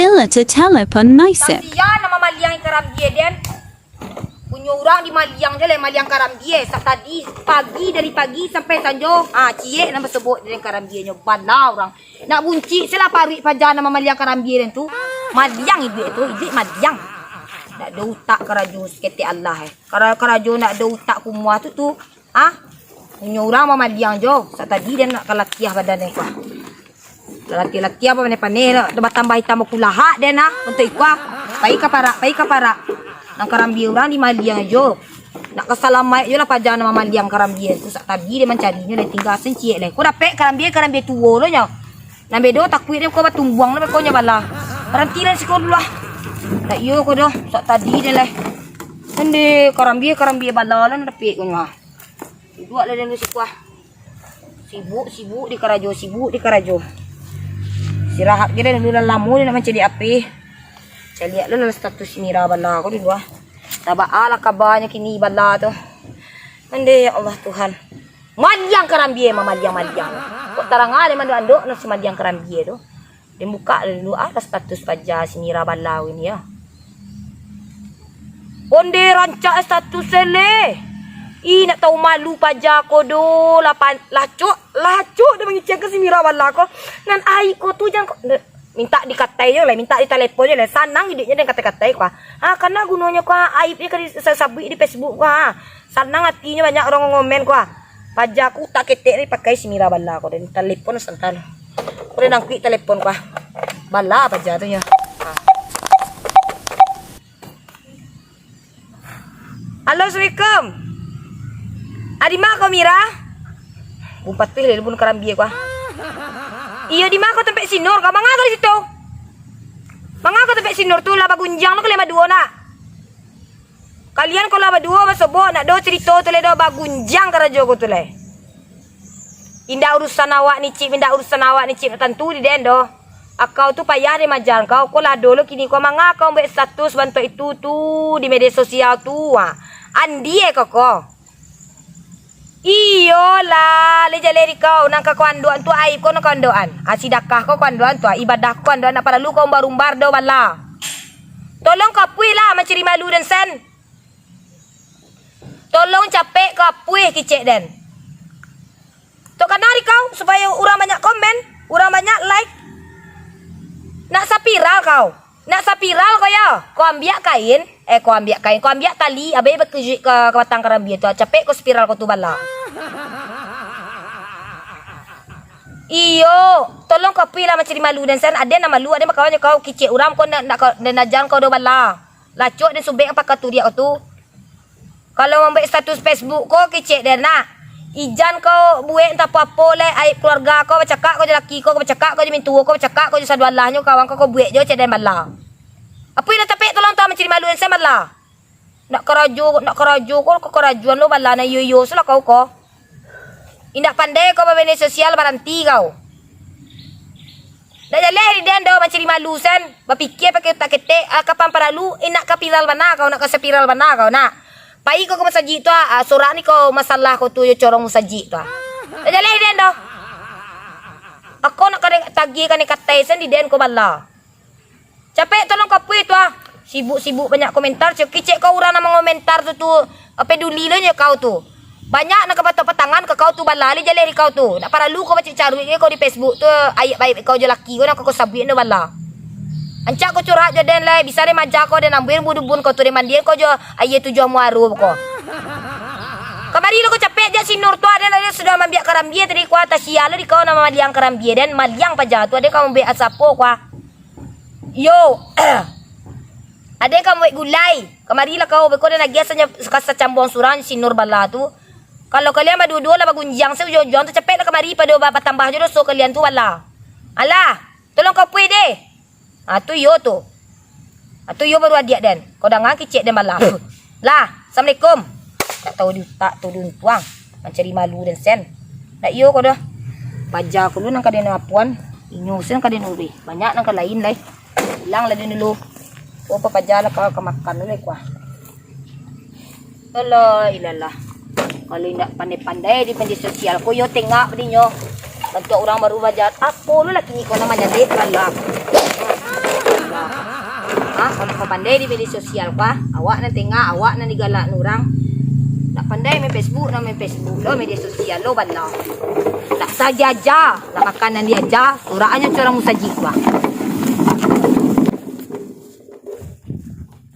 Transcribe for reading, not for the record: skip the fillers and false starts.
sila to telepon naisip. Kasihan na mamaliang karambiye din. Punya orang di maliang je lah, maliang karambiye. Tadi pagi dari pagi sampai sanjo. Cie nama sebut dengan karambiye nyo bala orang. Nak bunci sila parik pajar nama maliang karambiye den tu. Maliang ibu itu maliang. Nak ada utak keraju sekete Allah Keraju nak ada utak kumua tu. Punya orang mamaliang jo. Tadi dia nak kalatiah badan ni kuah. Laki-laki apa pane-pane nak tambah hitam kulaha dia nak untuk ikwa. Pai ka para. Nang karambi orang di maliang jo. Nak kesalamai jo lah pajar nama maliang karambi tu sak tadi dia mencarinya dia tinggal senciek le. Ko dapat karambi tuo lo nya. Nambe do takui dia ko batumbuang le ko nya bala. Berhenti lah sikor dulu lah. Tak yo ko do sak tadi dia le. Ande karambi bala lah dapat ko nya. Dua le dia sikwa. Sibuk di karajo. Istirahat kita dulu lamu dia nak jadi api. Saya lihat dulu status ini bala aku dulu. Tabah kabarnya kini bala tu. Ande ya Allah Tuhan. Maliang karambiye maliang. Kok tarang ada mandu anduk nasi maliang karambiye tu. Dia buka dulu status pajak sini bala ini ya. Onde rancak status sele. Nak tahu malu pajak ko do lacuk dia mengicek ke si Mira bala ko ngan ai ko tu jangan minta dikatai je lah, minta di telepon je lah, sanang hidupnya dengan kata-katai ko karena gunanya ko aib dia kali sabui di Facebook ko sanang hatinya banyak orang ngomen ko pajak ku tak ketek ni pakai si Mira bala ko dan telepon santan ko nang klik telepon ko bala pajak tu nya. Halo, Assalamualaikum. Adi mak kau Mira? Bumpat tu lelebun karambiye ko. Iya di mak kau tempat sinor kau mangga kau di situ. Mangga kau tempat sinor tu laba gunjang lo kelema dua nak. Kalian kalau laba dua masobo nak do cerita tu le do bagunjang karajo ko tu le. Indah urusan awak ni cip, tentu di den do. Akau tu payah di majalan kau lah dulu kini kau mangga kau buat status bantu itu tu di media sosial tu andie kau. Iyo lah, lejaleri kau nang kakuandoan tu aib kau nang kakuandoan. Sidakah kau kakuandoan tu, ibadah kau kakuandoan nak perlu kau barumbar do bala. Tolong kapui lah mencari malu dan sen. Tolong capek kapui kicik dan. Tok kanari kau supaya orang banyak komen, orang banyak like. Nak sapiral kau. Nak sapiral kau ya. Kau ambil kain, kau ambil tali, abai berkejut ke batang karambi tu. Capek kau spiral kau tu bala. Iyo, tolong kau pilih mencari malu dan sen ada nama malu, ada makawanya kau kicik uram kau nak najan kau do bala. Lacuk dan subek apa katu dia tu. Kalau membuat status Facebook kau kicik dan nak. Ijan kau buat entah apa-apa le aib keluarga kau bercakap kau je laki kau bercakap kau je mintua kau bercakap kau je sadu Allahnya kawan kau buat je cedan bala. Apa yang tapek tolong tahu mencari malu sen bala. Nak kerajo kau kerajuan lo bala na yo sela kau. Indak pandai kau media sosial baranti kau. Dah jaleh di den do mencari malu sen. Berfikir pakai tak ketek kapan paralu nak kapiral bana kau nak ke spiral bana kau nak. Pai kau ke masjid tu sorak ni kau masalah kau tu yo corong masjid tu. Dah jaleh den do. Aku nak kena tagih kan katai sen di den kau bala. Capek tolong kau pui tu Sibuk banyak komentar. Kicik kau orang nama komentar tu peduli lo nya kau tu. Banyak nak kepatok petangan ke kau tu bala li jaleh di kau tu. Nak paralu kau baca carui kau di Facebook tu ayat baik kau je laki kau nak kau sabuin no bala. Ancak kau curhat je den lai bisa de majak kau den ambil budubun kau tu de mandian kau je ayat tujuh muaru kau. Kamari lo kau capek je sinur tu ada lai sudah mambiak karambie tadi kau atas sial di kau nama maliang karambie dan maliang paja tu ada kau ambil asapo kau. Yo. Ada yang kamu buat gulai. Kamarilah kau berkau dan lagi asalnya kasa cambong surang sinur bala tu. Kalau kalian berdua-dua lah bagunjang saya ujung-ujung tu capek lah kamari pada tambah je so kalian tu bala. Alah, tolong kau puih deh. Tu yo tu. Tu yo baru adik dan. Kau dengar kicik dan bala. Lah, Assalamualaikum. Tak tahu tak turun tuang. Mencari malu dan sen. Nak yo kau dah. Baja aku lu nang kaden apuan. Inyo sen kaden uri. Banyak nang lain lai. Hilang lah dulu. Apa pajala kau kemakan oleh kuah. Allah ilalah. Kalau tidak pandai-pandai di media sosial, kau yo tengok berinyo. Bentuk orang baru bajar. Apa lu laki ni kau nama jadi bala. Kalau nak pandai di media sosial kah? Awak na tengah, awak na digalak nurang. Nak pandai main Facebook, nak main Facebook lo media sosial lo bala. Tak saja nak makanan dia aja, uraannya cara musajik bah.